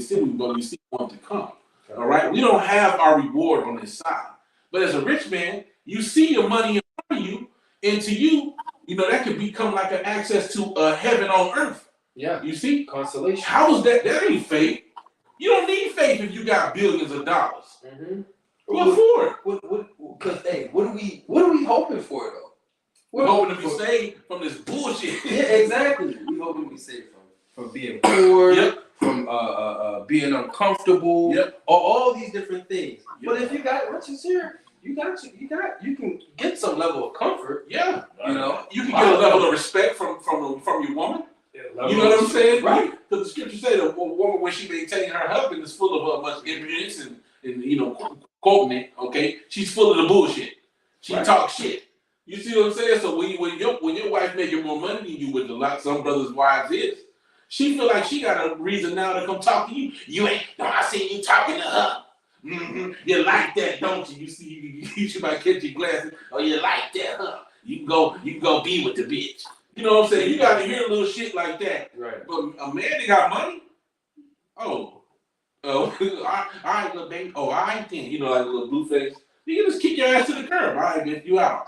city, but we see one to come. All right? We don't have our reward on this side. But as a rich man, you see your money in front of you, and to you, you know, that could become like an access to a heaven on earth. Yeah, You see? consolation. How is that? That ain't faith. You don't need faith if you got billions of dollars. What for? Because hey, what are we hoping for though? We're hoping to be saved from this bullshit. Yeah, exactly. We hoping to be saved from being poor, Yep. from being uncomfortable, Yep. all these different things. Yep. But if you got riches here, you can get some level of comfort. Yeah. You know, You can get a level of respect from your woman. You know what I'm saying? Right. Because the scripture said a woman, when she maintains her husband, is full of much impudence and you know, quoting it. Okay, she's full of the bullshit. She talks shit. You see what I'm saying? So when your wife making more money than you, with a lot some brothers' wives is, she feel like she got a reason now to come talk to you. You ain't. No, I seen you talking to her. You like that, don't you? You see, you might catch your glasses. Oh, you like that, huh? You can go be with the bitch. You know what I'm saying? You got to hear a little shit like that. Right. But a man that got money, all right, little baby. Oh, all right then. You know, like a little blue face. You can just kick your ass to the curb. All right, get you out.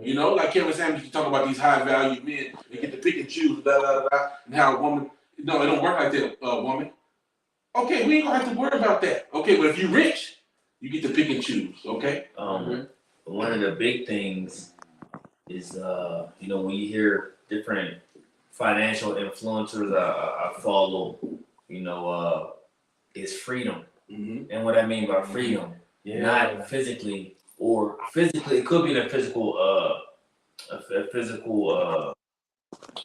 You know, like Kevin Samuels, you talk about these high value men. They get to pick and choose, and how a woman. No, it don't work like that, woman. Okay, we ain't gonna have to worry about that. Okay, but if you rich, you get to pick and choose. Okay. One of the big things is, you know, when you hear different financial influencers I follow, you know, is freedom. And what I mean by freedom, not physically, or physically, it could be in a physical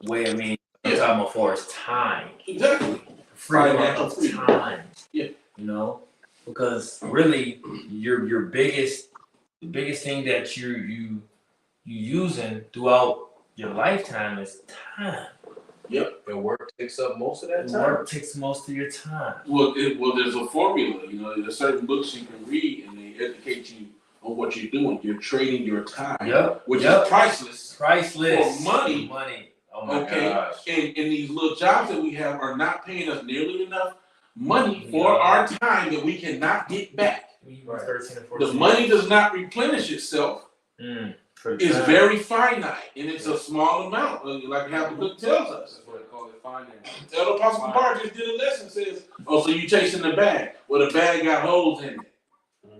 way. I mean, I'm talking about for as time. Exactly. Freedom Financial of freedom. time. Yeah. You know, because really, your biggest thing that you using throughout your lifetime is time. Yep. And work takes up most of that time. Work takes most of your time. Well, there's a formula. You know, there's certain books you can read, and they educate you on what you're doing. You're trading your time, which is priceless. Priceless. For money. Money. Oh my Okay. gosh. And these little jobs that we have are not paying us nearly enough money for our time that we cannot get back. Right. 13 or 14. The money does not replenish itself. It's very finite, and it's a small amount, like Habakkuk tells us. That's what they call it, finance. Elder Apostle Bar just did a lesson, says, oh, so you chasing the bag. Well, the bag got holes in it.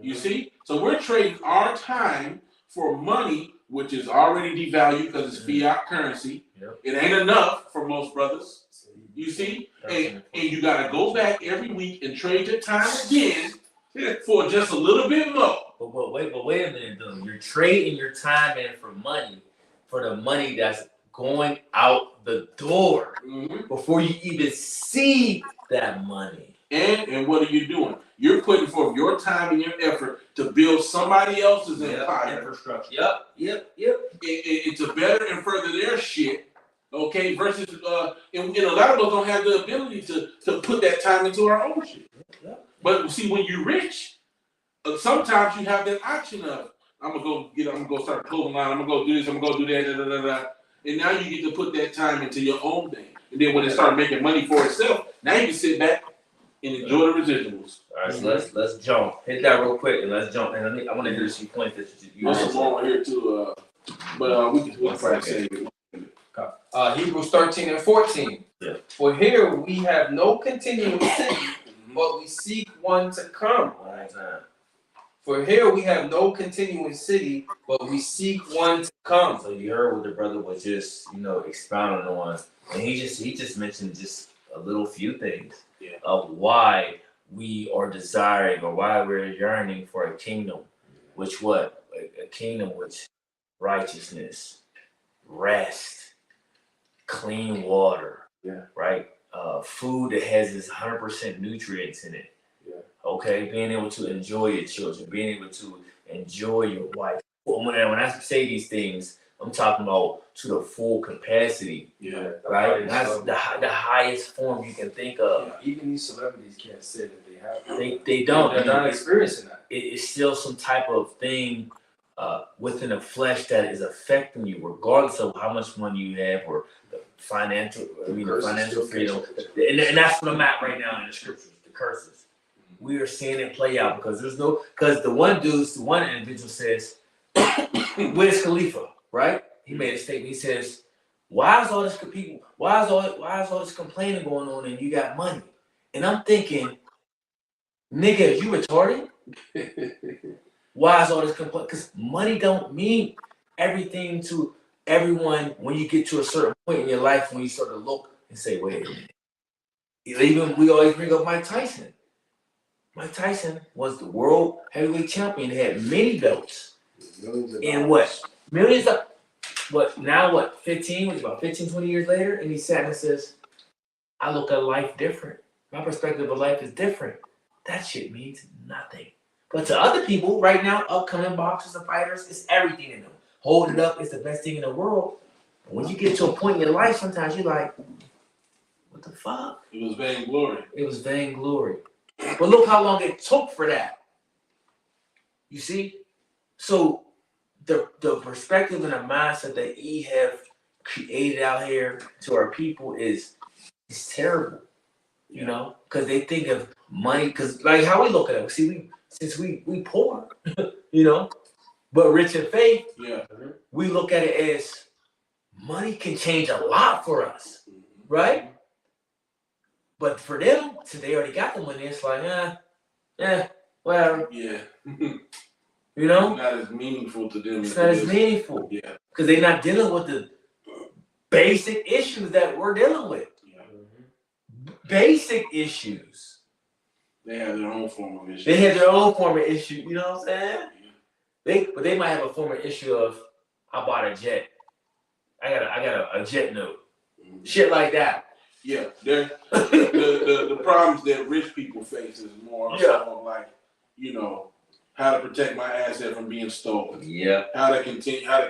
You see? So we're trading our time for money, which is already devalued because it's fiat currency. Yep. It ain't enough for most brothers. You see? And you got to go back every week and trade your time again for just a little bit more. But wait a minute though. You're trading your time in for the money that's going out the door before you even see that money. And what are you doing? You're putting forth your time and your effort to build somebody else's empire. Infrastructure. Yep. It's to better and further their shit. Okay, versus and a lot of us don't have the ability to put that time into our own shit. Yep. But see, when you're rich, sometimes you have that option of I'm gonna go start a clothing line, I'm gonna go do this, I'm gonna go do that, da, da, da, da. And now you get to put that time into your own thing. And then when it starts making money for itself, now you can sit back and enjoy the residuals. All right, so let's jump. Hit that real quick and let's jump. And I want to hear some points that you There's some more here too, but we can probably save it. Hebrews 13 and 14. Yeah. For here we have no continuing city, but we seek one to come. For here we have no continuing city, but we seek one to come. So you heard what the brother was just, expounding on, and he just mentioned just a little few things of why we are desiring or why we're yearning for a kingdom, which what a kingdom which righteousness, rest, clean water, right, food that has this 100% nutrients in it. Okay, being able to enjoy your children, being able to enjoy your wife. When I say these things, I'm talking about to the full capacity. Yeah. Right? And that's the highest form you can think of. Yeah, even these celebrities can't say that they have. They don't. They're not experiencing that. It's still some type of thing within the flesh that is affecting you, regardless of how much money you have or the financial freedom. And that's what I'm at right now in the scriptures, the curses. We are seeing it play out because the one individual says, Wiz Khalifa, right? He made a statement. He says, why is all this complaining going on and you got money? And I'm thinking, nigga, is you retarded? Why is all this complaining? Because money don't mean everything to everyone when you get to a certain point in your life when you start to look and say, wait a minute. Even we always bring up Mike Tyson. Mike Tyson was the world heavyweight champion, had many belts. And what? Millions of, now 15, about 15, 20 years later, and he sat and says, I look at life different. My perspective of life is different. That shit means nothing. But to other people, right now, upcoming boxers and fighters, it's everything in them. Hold it up, it's the best thing in the world. But when you get to a point in your life, sometimes you're like, what the fuck? It was vainglory. It was vainglory. But look how long it took for that. You see? So the perspective and the mindset that he have created out here to our people is terrible. You know? Because they think of money, because like how we look at it. See, we poor, but rich in faith, we look at it as money can change a lot for us, right? But for them, since they already got the money, it's like, whatever. Yeah. Not as meaningful to them. It's not as meaningful. Yeah. Because they're not dealing with the basic issues that we're dealing with. Yeah. Basic issues. They have their own form of issue. They have their own form of issue, you know what I'm saying? Yeah. But they might have a form of issue of, I bought a jet. I got a jet note. Shit like that. Yeah, the problems that rich people face is more so like, how to protect my asset from being stolen. Yeah. How to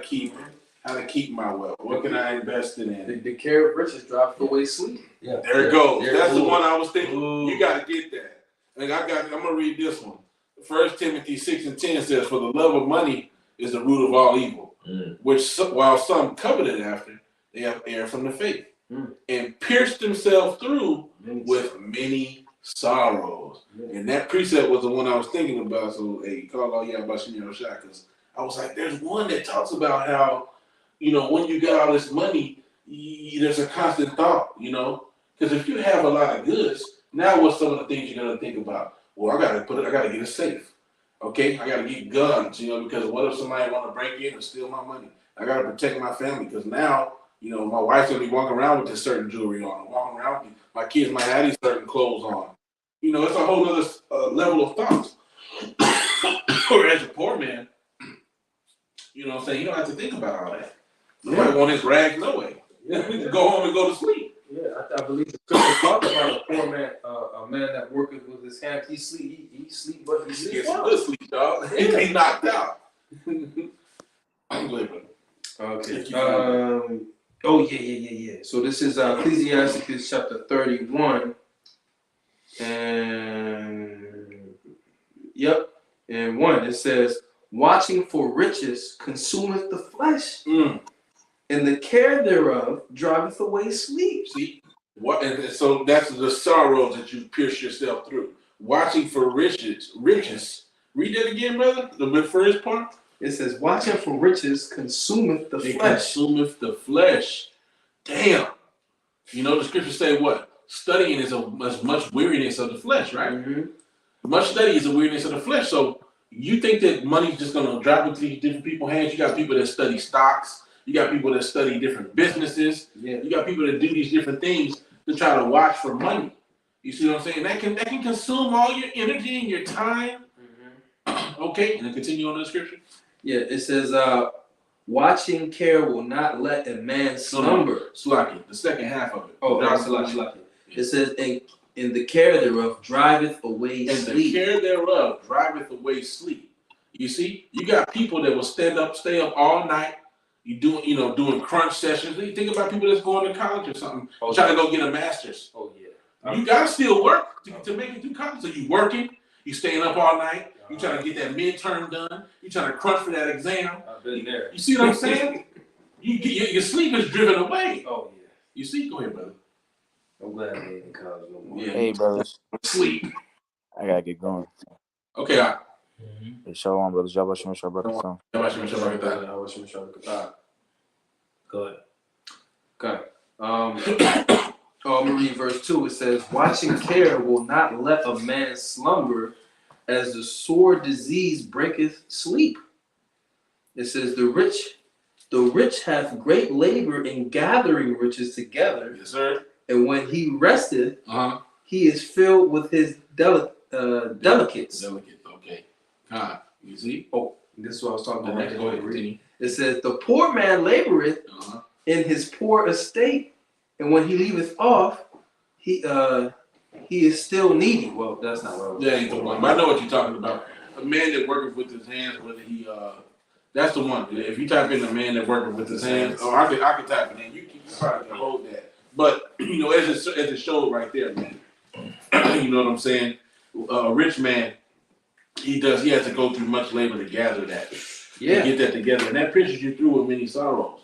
keep my wealth. What can I invest it in? The care of riches dropped away sweet. Yeah. There it goes. That's the one I was thinking. Ooh. You got to get that. And I'm gonna read this one. 1 Timothy 6:10 says, "For the love of money is the root of all evil, which while some coveted after, they have erred from the faith, and pierced themselves through with many sorrows." And that precept was the one I was thinking about. So, hey, call all y'all about Shemir Shah, because I was like, there's one that talks about how, when you got all this money, there's a constant thought, because if you have a lot of goods, now what's some of the things you're gonna think about? Well, I gotta get a safe. Okay, I gotta get guns, because what if somebody want to break in and steal my money? I gotta protect my family because now, my wife's gonna be walking around with this certain jewelry on, walking around with my kids might have these certain clothes on. It's a whole other level of thoughts. Or as a poor man, you know what I'm saying, you don't have to think about all that. Nobody want his rags no way. Yeah. We can go home and go to sleep. Yeah, I believe the scripture talk about a poor man, a man that worketh with his hands. He sleep, but he He sleep gets some well. good sleep, dog. He knocked out. I'm living. Okay. Yeah. So this is Ecclesiasticus chapter 31, and and 1 it says, "Watching for riches consumeth the flesh, and the care thereof driveth away sleep." See what? And so that's the sorrows that you pierce yourself through. Watching for riches. Read that again, brother. The first part. It says, "Watching for riches consumeth the It flesh." consumeth the flesh. Damn. The scriptures say what? Studying is as much weariness of the flesh, right? Mm-hmm. Much study is a weariness of the flesh. So you think that money's just gonna drop into these different people's hands? You got people that study stocks. You got people that study different businesses. Yeah. You got people that do these different things to try to watch for money. You see what I'm saying? That can consume all your energy and your time. Mm-hmm. Okay, and then continue on the scripture. Yeah, it says, "Watching care will not let a man slumber." Slaki, the second half of it. Oh, Slaki. It says, "And the care thereof driveth away And sleep." the care thereof driveth away sleep. You see, you got people that will stay up all night. You doing crunch sessions. You think about people that's going to college or something, trying to go get a master's. Oh yeah. You gotta still work to make it through college. So you working, you staying up all night. You trying to get that midterm done. You trying to crunch for that exam. I've been there. You see what I'm saying? Your sleep is driven away. Oh yeah. You see, go ahead, brother. I'm glad I ain't in college no more. Yeah. Hey, brothers. Sleep. I gotta get going. Okay, all right. Hey, shalom, brothers. Y'all watching my brother. How about you, Michelle, like that? Go ahead. Okay. I'm gonna read verse 2. It says, "Watching care will not let a man slumber, as the sore disease breaketh sleep." It says, the rich hath great labor in gathering riches together, Yes, sir. and when he resteth, he is filled with his delicates. Delicate. Okay. God, you see? Oh, this is what I was talking Go about. ahead, continue. It says, "The poor man laboreth in his poor estate, and when he leaveth off, he is still needy." Well, that's not what I was. Yeah, ain't the one. But I know what you're talking about. A man that working with his hands, whether he that's the one. If you type in a man that working with his hands, I could type it in. You probably can hold that. But as it showed right there, man. You know what I'm saying? A rich man, he has to go through much labor to gather that. Yeah. To get that together, and that pushes you through with many sorrows.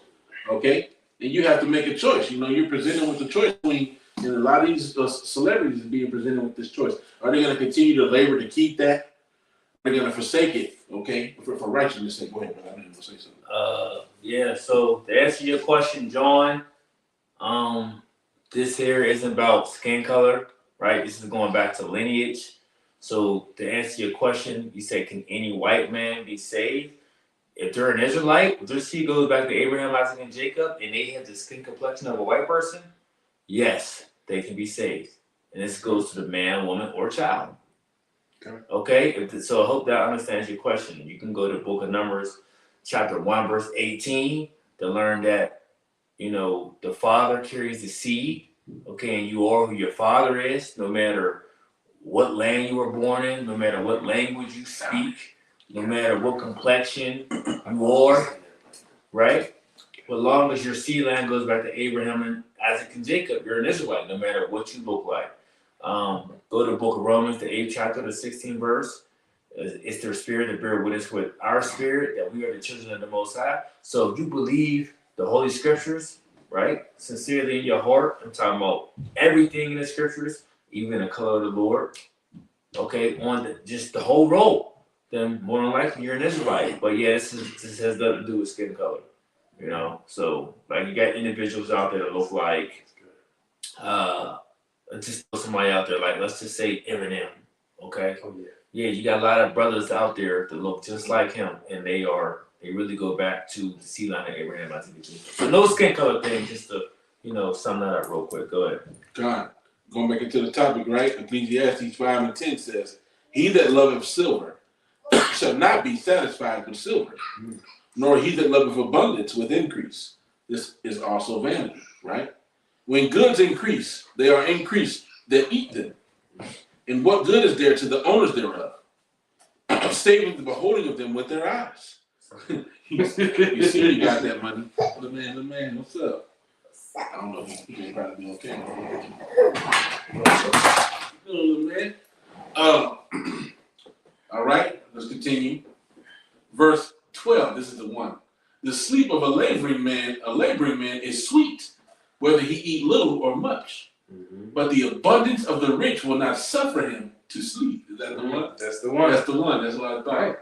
Okay, and you have to make a choice. You're presented with the choice between, and a lot of these celebrities are being presented with this choice. Are they going to continue to labor to keep that? They're going to forsake it. Okay, for righteousness' sake. Go ahead, brother. I didn't want to say something. Yeah. So to answer your question, John, this here isn't about skin color, right? This is going back to lineage. So to answer your question, you said, can any white man be saved? If they're an Israelite, if their seed goes back to Abraham, Isaac, and Jacob, and they have the skin complexion of a white person, yes, they can be saved. And this goes to the man, woman, or child. Okay? So I hope that understands your question. You can go to the book of Numbers, chapter 1, verse 18, to learn that, the father carries the seed, okay, and you are who your father is, no matter what land you were born in, no matter what language you speak, no matter what complexion you are, right? As long as your seed line goes back to Abraham and Isaac and Jacob, you're an Israelite, no matter what you look like. Go to the book of Romans, the 8th chapter, the 16th verse. It's their spirit that bear witness with our spirit that we are the children of the Most High. So if you believe the Holy Scriptures, right, sincerely in your heart, I'm talking about everything in the Scriptures, even the color of the Lord, okay, on just the whole roll, then more than likely you're an Israelite. But yeah, this has nothing to do with skin color, So like you got individuals out there that look like, just somebody out there like, let's just say Eminem, okay? Oh yeah. Yeah, you got a lot of brothers out there that look just like him, and they really go back to the seed line of Abraham, I think. So no skin color thing, just to sum that up real quick. Go ahead. God, going back into the topic, right? Ecclesiastes 5:10 says, "He that loveth silver shall not be satisfied with silver, nor he that loveth abundance with increase. This is also vanity," right? When goods increase, they are increased that eat them. And what good is there to the owners thereof, saving the beholding of them with their eyes? you see, you got that money. The man, what's up? I don't know if he can probably be okay. Little man. All right, let's continue. Verse 12, this is the one. The sleep of a laboring man is sweet, whether he eat little or much. But the abundance of the rich will not suffer him to sleep. Is that the one? That's the one. That's the one. That's what I thought.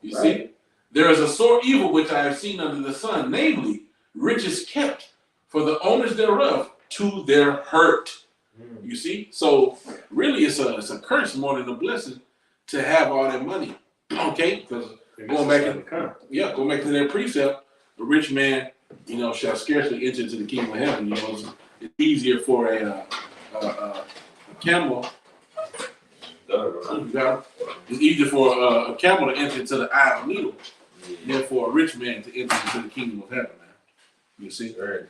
You see? There is a sore evil which I have seen under the sun, namely, riches kept for the owners thereof to their hurt. You see? So really it's a curse more than a blessing to have all that money. Okay? Because going back to that precept, the rich man, shall scarcely enter into the kingdom of heaven. It's easier for a camel. It's easier for a camel to enter into the eye of a needle than for a rich man to enter into the kingdom of heaven. Man, you see? Right.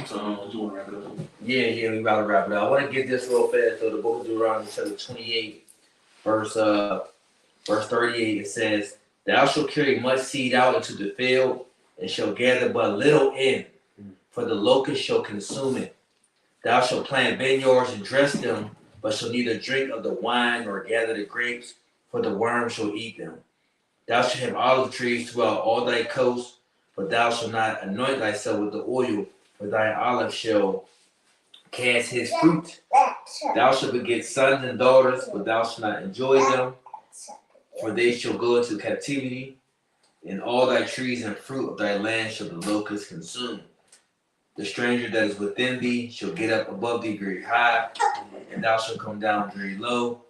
So, do you want to wrap it up? Yeah, we about to wrap it up. I want to get this real fast. So the book of Deuteronomy, chapter 28, verse 38, it says, "Thou shalt carry much seed out into the field, and shalt gather but little in, for the locust shall consume it. Thou shalt plant vineyards and dress them, but shall neither drink of the wine nor gather the grapes, for the worm shall eat them. Thou shalt have olive trees throughout all thy coast, but thou shalt not anoint thyself with the oil, for thy olive shall cast his fruit. Thou shalt beget sons and daughters, but thou shalt not enjoy them, for they shall go into captivity, and all thy trees and fruit of thy land shall the locust consume. The stranger that is within thee shall get up above thee very high, and thou shalt come down very low.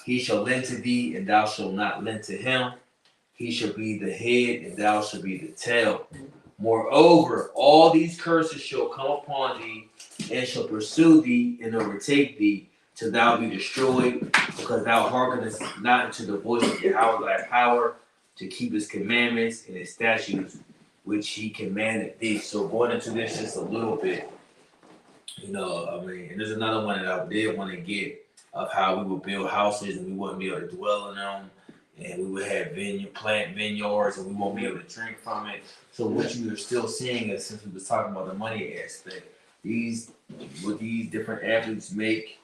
He shall lend to thee, and thou shalt not lend to him. He shall be the head, and thou shalt be the tail. Moreover, all these curses shall come upon thee, and shall pursue thee, and overtake thee, till thou be destroyed, because thou hearkenest not unto the voice of Yahweh thy power, to keep his commandments and his statutes, which he commanded thee." So going into this just a little bit, and there's another one that I did want to get of how we would build houses and we wouldn't be able to dwell in them, and we would have plant vineyards and we won't be able to drink from it. So what you are still seeing is, since we was talking about the money aspect, what these different athletes make,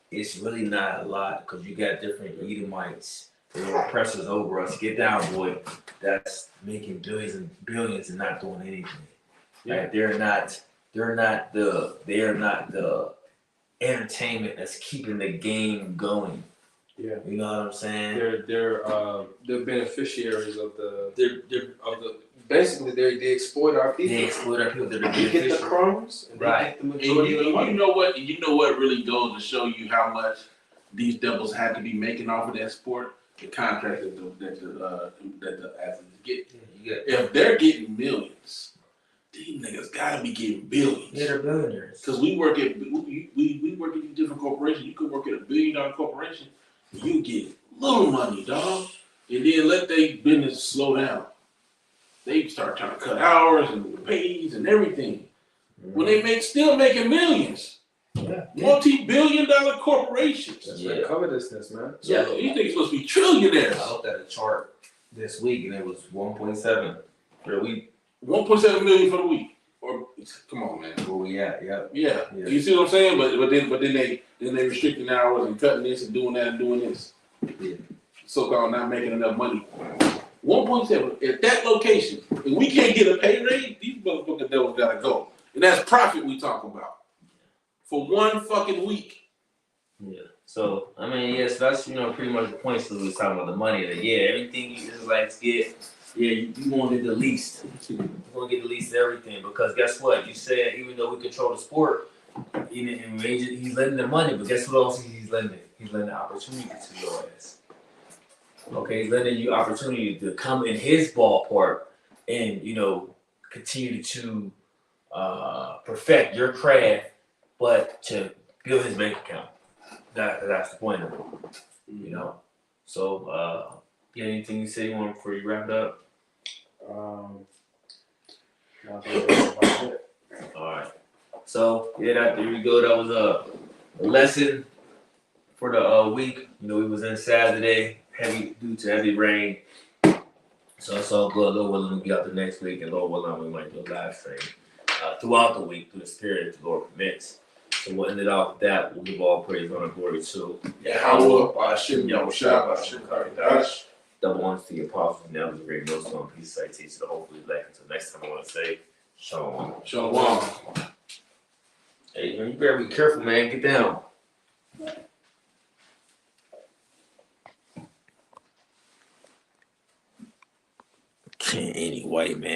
it's really not a lot, because you got different Edomites, the oppressors over us. Get down, boy. That's making billions and billions and not doing anything. Yeah. Like they're not the entertainment that's keeping the game going. Yeah. You know what I'm saying? They're beneficiaries of basically they exploit our people. They exploit our people. They're the They get the beneficiaries. crumbs and they Right. get the majority of the money. You know what really goes to show you how much these devils had to be making off of that sport? The contract that the athletes get. Yeah, If they're getting millions, these niggas gotta be getting billions. they're billionaires. Because we work at these different corporations. You could work at $1 billion corporation, and you get little money, dog. And then let their business slow down. They start trying to cut hours and pays and everything. When they still making millions. Yeah. Multi-billion-dollar corporations. That's Yeah. that covetousness, man. Yeah, these niggas supposed to be trillionaires. I looked at a chart this week and it was 1.7 for a week. 1.7 million for the week. Or come on, man. Where we at? Yep. Yeah. Yeah. You see what I'm saying? But then they restricting hours and cutting this and doing that and doing this. Yeah. So-called not making enough money. 1.7 at that location, and we can't get a pay raise. These motherfucking devils gotta go, and that's profit we talk about for one fucking week. Yeah. So yes, that's pretty much the point. So we was talking about the money. That everything you Israelites get, you want to get the least. You want to get the least of everything, because guess what? You said even though we control the sport, he's lending the money, but guess what else he's He's lending opportunity to your ass. Okay, he's lending you opportunity to come in his ballpark and continue to perfect your craft, but to build his bank account. That's the point of it, So, anything you say you want before you wrap it up? All right. So there you go. That was a lesson for the week. We was in Saturday, due to heavy rain. So it's all good. Lord willing, we'll be out the next week, and Lord willing, we might do a live stream throughout the week through the Spirit if the Lord permits. So we'll end it off with that. We'll give all praise, honor, and glory to double honors to the apostles and elders, great millstone, peace, I teach the hopefully black. Until next time, I want to say shalom. Shalom. Hey, man, you better be careful, man. Get down. Can't any white man.